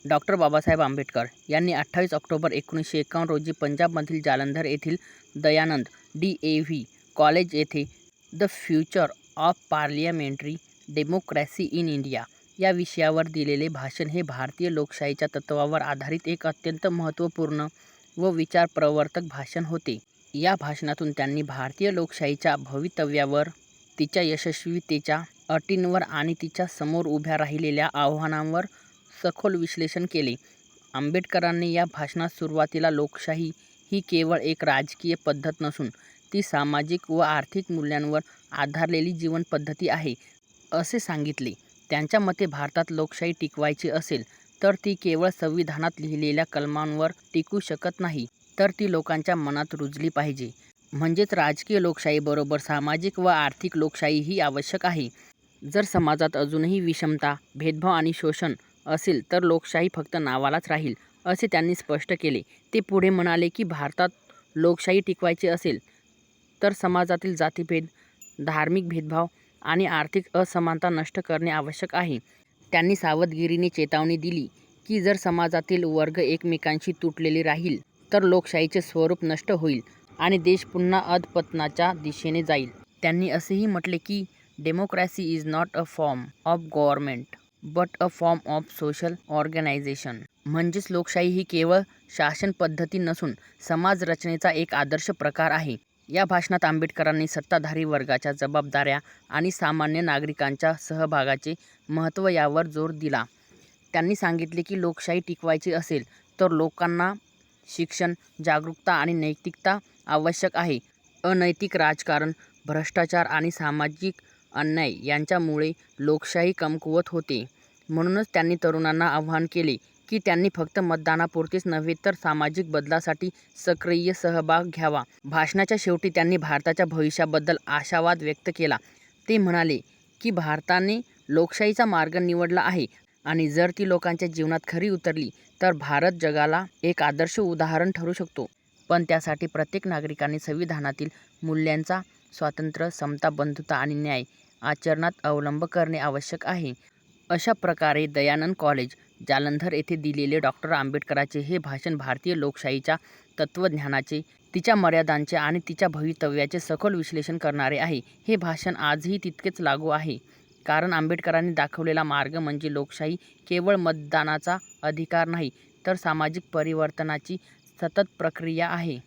Doctor Babasaheb Ambedkar यांनी 28 October 1951 रोजी पंजाबमधील जालंधर येथील दयानंद डी.ए.व्ही. कॉलेज येथे the future of parliamentary democracy in India या विषयावर दिलेले भाषण हे भारतीय लोकशाहीच्या तत्त्वावर आधारित एक अत्यंत महत्त्वपूर्ण व विचारप्रवर्तक भाषण होते. या भाषणातून त्यांनी भारतीय लोकशाहीच्या भवितव्यावर, तिच्या यशस्वीतेच्या अटींवर आणि तिच्या समोर उभ्या राहिलेल्या आव्हानांवर सखोल विश्लेषण केले. आंबेडकरांनी या भाषणात सुरुवातीला लोकशाही ही केवळ एक राजकीय पद्धत नसून ती सामाजिक व आर्थिक मूल्यांवर आधारलेली जीवनपद्धती आहे, असे सांगितले. त्यांच्या मते भारतात लोकशाही टिकवायची असेल तर ती केवळ संविधानात लिहिलेल्या कलमांवर टिकू शकत नाही, तर ती लोकांच्या मनात रुजली पाहिजे. म्हणजेच राजकीय लोकशाहीबरोबर सामाजिक व आर्थिक लोकशाहीही आवश्यक आहे. जर समाजात अजूनही विषमता, भेदभाव आणि शोषण असेल तर लोकशाही फक्त नावालाच राहील, असे त्यांनी स्पष्ट केले. ते पुढे म्हणाले की भारतात लोकशाही टिकवायची असेल तर समाजातील जातीभेद, धार्मिक भेदभाव आणि आर्थिक असमानता नष्ट करणे आवश्यक आहे. त्यांनी सावधगिरीने चेतावणी दिली की जर समाजातील वर्ग एकमेकांशी तुटलेले राहील तर लोकशाहीचे स्वरूप नष्ट होईल आणि देश पुन्हा अधपतनाच्या दिशेने जाईल. त्यांनी असेही म्हटले की democracy is not a form of government but a form of social organisation. म्हणजेच लोकशाही ही केवळ शासन पद्धती नसून समाज रचनेचा एक आदर्श प्रकार आहे. या भाषणात आंबेडकरांनी सत्ताधारी वर्गाच्या जबाबदाऱ्या आणि सामान्य नागरिकांच्या सहभागाचे महत्त्व यावर जोर दिला. त्यांनी सांगितले की लोकशाही टिकवायची असेल तर लोकांना शिक्षण, जागरूकता आणि नैतिकता आवश्यक आहे. अनैतिक राजकारण, भ्रष्टाचार आणि सामाजिक अन्याय यांच्यामुळे लोकशाही कमकुवत होते. म्हणूनच त्यांनी तरुणांना आवाहन केले की त्यांनी फक्त मतदानापुरतेच नव्हे तर सामाजिक बदलासाठी सक्रिय सहभाग घ्यावा. भाषणाच्या शेवटी त्यांनी भारताच्या भविष्याबद्दल आशावाद व्यक्त केला. ते म्हणाले की भारताने लोकशाहीचा मार्ग निवडला आहे आणि जर ती लोकांच्या जीवनात खरी उतरली तर भारत जगाला एक आदर्श उदाहरण ठरू शकतो. पण त्यासाठी प्रत्येक नागरिकाने संविधानातील मूल्यांचा, स्वातंत्र्य, समता, बंधुता आणि न्याय आचरणात अवलंब करणे आवश्यक आहे. अशा प्रकारे दयानंद कॉलेज, जालंधर येथे दिलेले डॉक्टर आंबेडकरांचे हे भाषण भारतीय लोकशाहीच्या तत्त्वज्ञानाचे, तिच्या मर्यादांचे आणि तिच्या भवितव्याचे सखोल विश्लेषण करणारे आहे. हे भाषण आजही तितकेच लागू आहे, कारण आंबेडकरांनी दाखवलेला मार्ग म्हणजे लोकशाही केवळ मतदानाचा अधिकार नाही तर सामाजिक परिवर्तनाची सतत प्रक्रिया आहे.